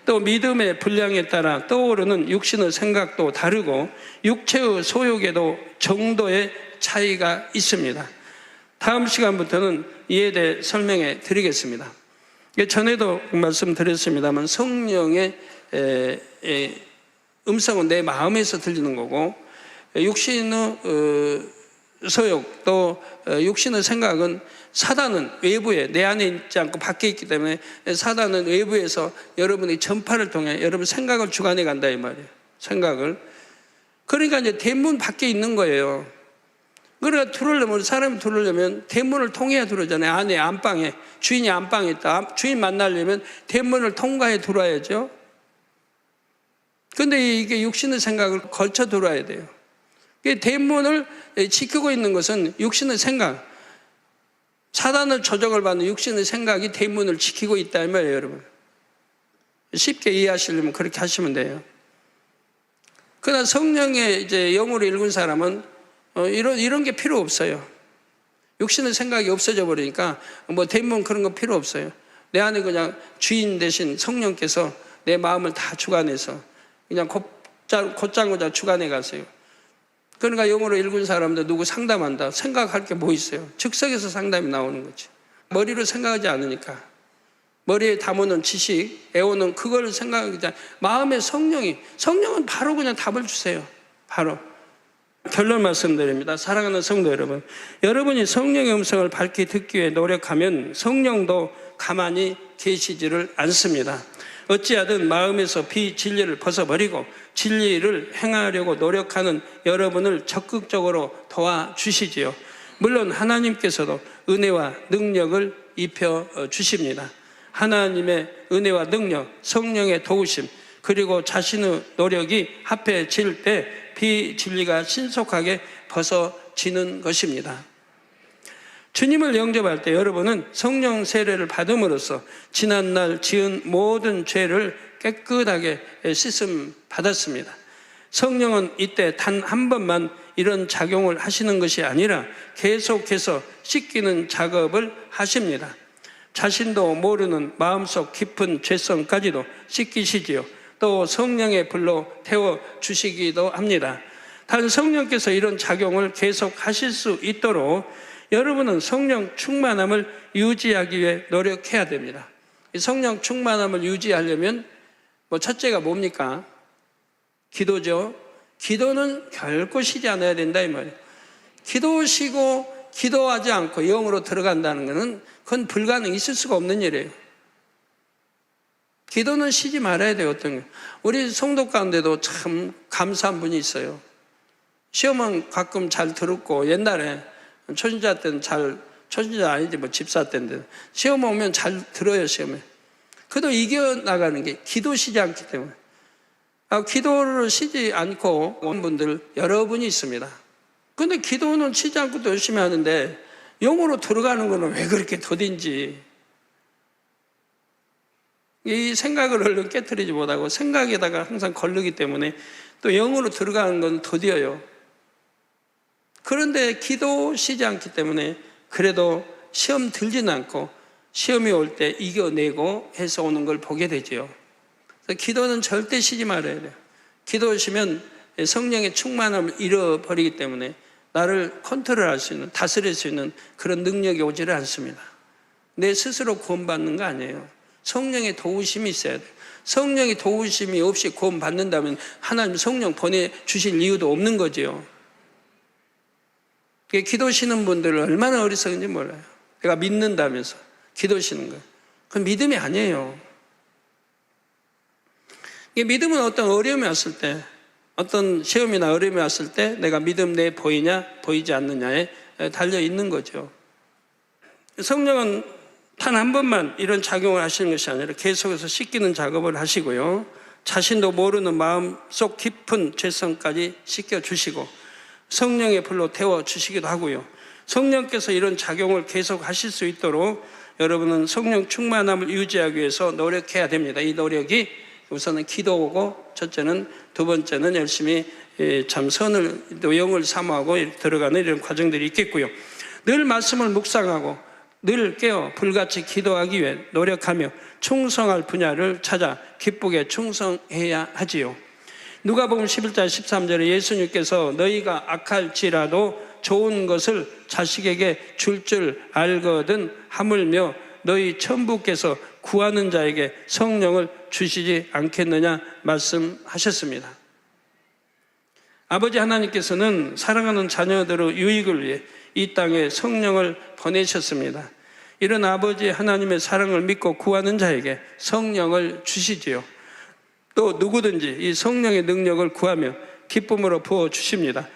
S2: 또 믿음의 분량에 따라 떠오르는 육신의 생각도 다르고 육체의 소욕에도 정도의 차이가 있습니다. 다음 시간부터는 이에 대해 설명해 드리겠습니다. 전에도 말씀드렸습니다만 성령의 음성은 내 마음에서 들리는 거고 육신의 소욕 또 육신의 생각은 사단은 외부에 내 안에 있지 않고 밖에 있기 때문에 사단은 외부에서 여러분의 전파를 통해 여러분 생각을 주관해 간다 이 말이에요. 생각을. 그러니까 이제 대문 밖에 있는 거예요. 그러니까 들어오려면 사람이 들어오려면 대문을 통해야 들어오잖아요. 안에 안방에 주인이 안방에 있다. 주인 만나려면 대문을 통과해 들어와야죠. 근데 이게 육신의 생각을 걸쳐 들어와야 돼요. 대문을 지키고 있는 것은 육신의 생각, 사단의 조정을 받는 육신의 생각이 대문을 지키고 있다 이 말이에요, 여러분. 쉽게 이해하시려면 그렇게 하시면 돼요. 그러나 성령의 이제 영으로 읽은 사람은 이런 게 필요 없어요. 육신의 생각이 없어져 버리니까 대문 그런 거 필요 없어요. 내 안에 그냥 주인 대신 성령께서 내 마음을 다 주관해서 그냥 곧장고장 주관해 가세요. 그러니까 영어로 읽은 사람들 누구 상담한다. 생각할 게 뭐 있어요? 즉석에서 상담이 나오는 거지. 머리로 생각하지 않으니까. 머리에 담아놓은 지식, 애오는 그걸 생각하기 전에 마음의 성령은 바로 그냥 답을 주세요. 바로. 결론 말씀드립니다. 사랑하는 성도 여러분. 여러분이 성령의 음성을 밝히 듣기 위해 노력하면 성령도 가만히 계시지를 않습니다. 어찌하든 마음에서 비진리를 벗어버리고 진리를 행하려고 노력하는 여러분을 적극적으로 도와주시지요. 물론 하나님께서도 은혜와 능력을 입혀 주십니다. 하나님의 은혜와 능력, 성령의 도우심, 그리고 자신의 노력이 합해질 때 비진리가 신속하게 벗어지는 것입니다. 주님을 영접할 때 여러분은 성령 세례를 받음으로써 지난날 지은 모든 죄를 깨끗하게 씻음 받았습니다. 성령은 이때 단 한 번만 이런 작용을 하시는 것이 아니라 계속해서 씻기는 작업을 하십니다. 자신도 모르는 마음속 깊은 죄성까지도 씻기시지요. 또 성령의 불로 태워주시기도 합니다. 단 성령께서 이런 작용을 계속 하실 수 있도록 여러분은 성령 충만함을 유지하기 위해 노력해야 됩니다. 이 성령 충만함을 유지하려면 첫째가 뭡니까? 기도죠. 기도는 결코 쉬지 않아야 된다 이 말이에요. 기도 쉬고 기도하지 않고 영으로 들어간다는 것은 그건 불가능, 있을 수가 없는 일이에요. 기도는 쉬지 말아야 돼요. 어떤 게. 우리 성도 가운데도 참 감사한 분이 있어요. 시험은 가끔 잘 들었고 옛날에 초신자 때는 초신자 아니지 집사 때인데 시험 오면 잘 들어요. 시험에. 그래도 이겨나가는 게 기도 쉬지 않기 때문에. 기도를 쉬지 않고 온 분들 여러분이 있습니다. 근데 기도는 쉬지 않고 또 열심히 하는데 영으로 들어가는 거는 왜 그렇게 더딘지. 이 생각을 얼른 깨트리지 못하고 생각에다가 항상 걸르기 때문에 또 영으로 들어가는 건 더뎌요. 그런데 기도 쉬지 않기 때문에 그래도 시험 들지는 않고 시험이 올 때 이겨내고 해서 오는 걸 보게 되죠. 그래서 기도는 절대 쉬지 말아야 돼요. 기도 쉬면 성령의 충만함을 잃어버리기 때문에 나를 컨트롤할 수 있는, 다스릴 수 있는 그런 능력이 오지를 않습니다. 내 스스로 구원받는 거 아니에요. 성령의 도우심이 있어야 돼요. 성령의 도우심이 없이 구원받는다면 하나님 성령 보내주실 이유도 없는 거지요. 기도시는 분들은 얼마나 어리석은지 몰라요. 내가 믿는다면서 기도시는 거예요. 그건 믿음이 아니에요. 믿음은 어떤 어려움이 왔을 때, 어떤 시험이나 어려움이 왔을 때 내가 믿음 내 보이냐 보이지 않느냐에 달려 있는 거죠. 성령은 단 한 번만 이런 작용을 하시는 것이 아니라 계속해서 씻기는 작업을 하시고요. 자신도 모르는 마음속 깊은 죄성까지 씻겨주시고 성령의 불로 태워주시기도 하고요. 성령께서 이런 작용을 계속 하실 수 있도록 여러분은 성령 충만함을 유지하기 위해서 노력해야 됩니다. 이 노력이 우선은 기도고 첫째는, 두 번째는 열심히 참 선을 또 영을 사모하고 들어가는 이런 과정들이 있겠고요. 늘 말씀을 묵상하고 늘 깨어 불같이 기도하기 위해 노력하며 충성할 분야를 찾아 기쁘게 충성해야 하지요. 누가복음 11장 13절에 예수님께서 너희가 악할지라도 좋은 것을 자식에게 줄 알거든 하물며 너희 천부께서 구하는 자에게 성령을 주시지 않겠느냐 말씀하셨습니다. 아버지 하나님께서는 사랑하는 자녀들의 유익을 위해 이 땅에 성령을 보내셨습니다. 이런 아버지 하나님의 사랑을 믿고 구하는 자에게 성령을 주시지요. 또 누구든지 이 성령의 능력을 구하며 기쁨으로 부어주십니다.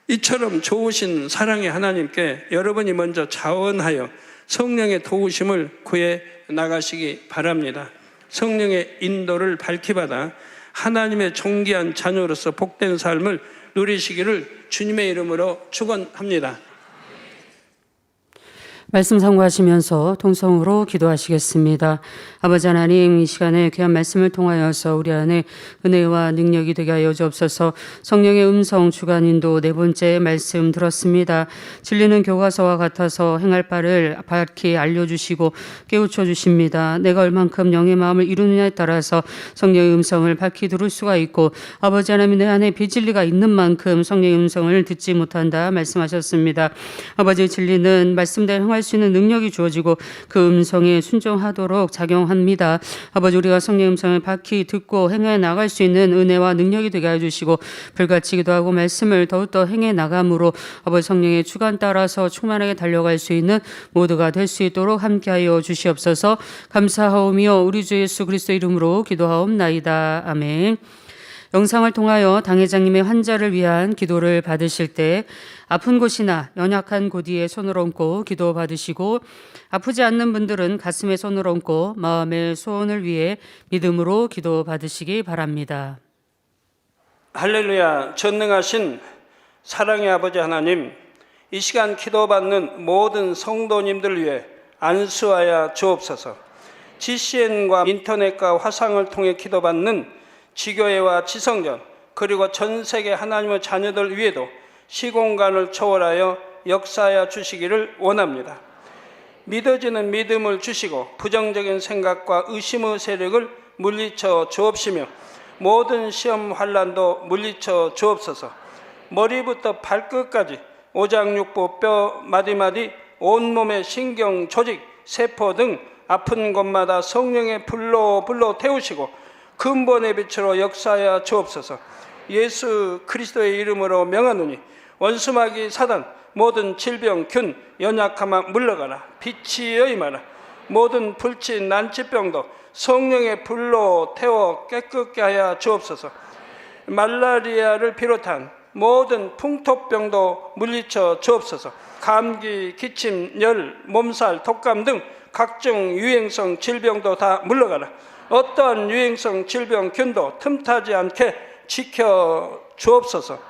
S2: 이처럼 좋으신 사랑의 하나님께 여러분이 먼저 자원하여 성령의 도우심을 구해 나가시기 바랍니다. 성령의 인도를 밝히받아 하나님의 존귀한 자녀로서 복된 삶을 누리시기를 주님의 이름으로 축원합니다.
S1: 말씀 상고하시면서 통성으로 기도하시겠습니다. 아버지 하나님, 이 시간에 귀한 말씀을 통하여서 우리 안에 은혜와 능력이 되게 하여 주옵소서. 성령의 음성 주간 인도 네 번째 말씀 들었습니다. 진리는 교과서와 같아서 행할 바를 밝히 알려주시고 깨우쳐 주십니다. 내가 얼만큼 영의 마음을 이루느냐에 따라서 성령의 음성을 밝히 들을 수가 있고, 아버지 하나님, 내 안에 비진리가 있는 만큼 성령의 음성을 듣지 못한다 말씀하셨습니다. 아버지의 진리는 말씀대로 행할 수 있는 능력이 주어지고 그 음성에 순종하도록 작용합니다. 아버지, 우리가 성령의 음성을 밝히 듣고 행해 나갈 수 있는 은혜와 능력이 되게 해주시고 불같이 기도하고 말씀을 더욱더 행해 나감으로 아버지 성령의 주관 따라서 충만하게 달려갈 수 있는 모두가 될 수 있도록 함께하여 주시옵소서. 감사하오며 우리 주 예수 그리스도 이름으로 기도하옵나이다. 아멘. 영상을 통하여 당회장님의 환자를 위한 기도를 받으실 때 아픈 곳이나 연약한 곳 위에 손을 얹고 기도 받으시고, 아프지 않는 분들은 가슴에 손을 얹고 마음의 소원을 위해 믿음으로 기도 받으시기 바랍니다.
S2: 할렐루야. 전능하신 사랑의 아버지 하나님, 이 시간 기도받는 모든 성도님들 위해 안수하여 주옵소서. GCN과 인터넷과 화상을 통해 기도받는 지교회와 지성전, 그리고 전 세계 하나님의 자녀들 위에도 시공간을 초월하여 역사하여 주시기를 원합니다. 믿어지는 믿음을 주시고 부정적인 생각과 의심의 세력을 물리쳐 주옵시며 모든 시험 환난도 물리쳐 주옵소서. 머리부터 발끝까지 오장육부 뼈 마디마디 온몸의 신경 조직 세포 등 아픈 곳마다 성령의 불로 태우시고 근본의 빛으로 역사하여 주옵소서. 예수 그리스도의 이름으로 명하노니 원수마귀 사단 모든 질병 균 연약함아 물러가라. 빛이 여임하라. 모든 불치 난치병도 성령의 불로 태워 깨끗게 하여 주옵소서. 말라리아를 비롯한 모든 풍토병도 물리쳐 주옵소서. 감기, 기침, 열, 몸살, 독감 등 각종 유행성 질병도 다 물러가라. 어떠한 유행성 질병 균도 틈타지 않게 지켜 주옵소서.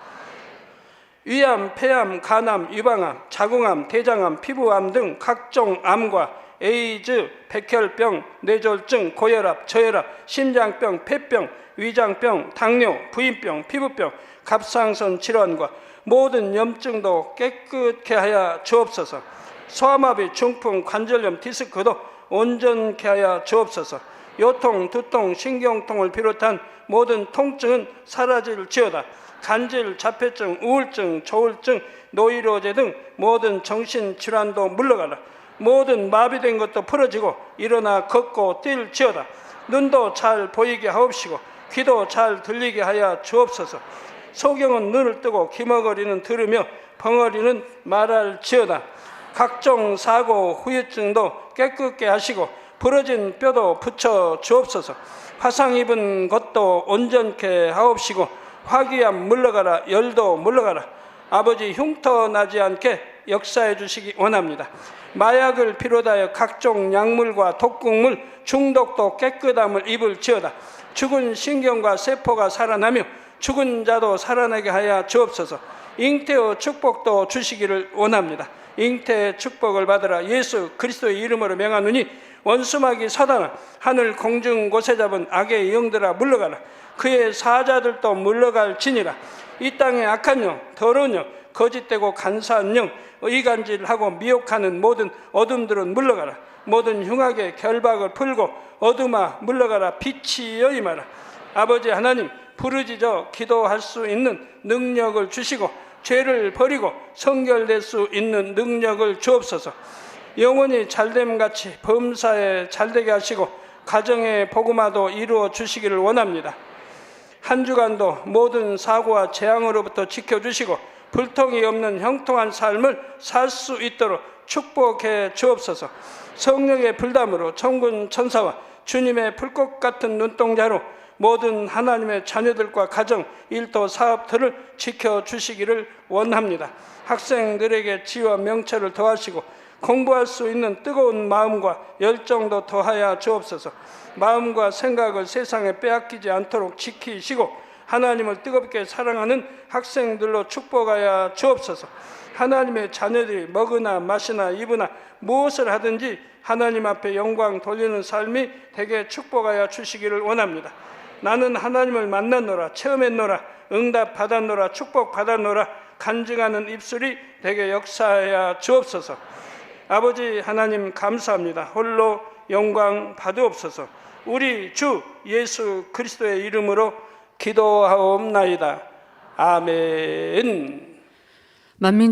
S2: 위암, 폐암, 간암, 유방암, 자궁암, 대장암, 피부암 등 각종 암과 에이즈, 백혈병, 뇌졸중, 고혈압, 저혈압, 심장병, 폐병, 위장병, 당뇨, 부인병, 피부병, 갑상선 질환과 모든 염증도 깨끗게 하여 주옵소서. 소아마비, 중풍, 관절염, 디스크도 온전케 하여 주옵소서. 요통, 두통, 신경통을 비롯한 모든 통증은 사라질지어다. 간질, 자폐증, 우울증, 조울증, 노이로제 등 모든 정신질환도 물러가라. 모든 마비된 것도 풀어지고 일어나 걷고 뛸지어다. 눈도 잘 보이게 하옵시고 귀도 잘 들리게 하여 주옵소서. 소경은 눈을 뜨고 기머거리는 들으며 벙어리는 말할지어다. 각종 사고 후유증도 깨끗게 하시고 부러진 뼈도 붙여 주옵소서. 화상 입은 것도 온전케 하옵시고 화기암 물러가라, 열도 물러가라. 아버지 흉터 나지 않게 역사해 주시기 원합니다. 마약을 비롯하여 각종 약물과 독극물 중독도 깨끗함을 입을지어다. 죽은 신경과 세포가 살아나며 죽은 자도 살아나게 하여 주옵소서. 잉태의 축복도 주시기를 원합니다. 잉태의 축복을 받으라. 예수 그리스도의 이름으로 명하노니 원수마귀 사단아, 하늘 공중 곳에 잡은 악의 영들아 물러가라. 그의 사자들도 물러갈지니라. 이 땅의 악한 영, 더러운 영, 거짓되고 간사한 영, 이간질하고 미혹하는 모든 어둠들은 물러가라. 모든 흉악의 결박을 풀고 어둠아 물러가라. 빛이여 임하라. 아버지 하나님, 부르짖어 기도할 수 있는 능력을 주시고 죄를 버리고 성결될 수 있는 능력을 주옵소서. 영원히 잘됨같이 범사에 잘되게 하시고 가정의 복음화도 이루어 주시기를 원합니다. 한 주간도 모든 사고와 재앙으로부터 지켜주시고 불통이 없는 형통한 삶을 살 수 있도록 축복해 주옵소서. 성령의 불담으로 천군 천사와 주님의 불꽃 같은 눈동자로 모든 하나님의 자녀들과 가정, 일터, 사업들을 지켜주시기를 원합니다. 학생들에게 지혜와 명철을 더하시고 공부할 수 있는 뜨거운 마음과 열정도 더하여 주옵소서. 마음과 생각을 세상에 빼앗기지 않도록 지키시고 하나님을 뜨겁게 사랑하는 학생들로 축복하여 주옵소서. 하나님의 자녀들이 먹으나 마시나 입으나 무엇을 하든지 하나님 앞에 영광 돌리는 삶이 되게 축복하여 주시기를 원합니다. 나는 하나님을 만났노라, 체험했노라, 응답 받았노라, 축복 받았노라 간증하는 입술이 되게 역사하여 주옵소서. 아버지 하나님 감사합니다. 홀로 영광 받으옵소서. 우리 주 예수 그리스도의 이름으로 기도하옵나이다. 아멘.
S1: 만민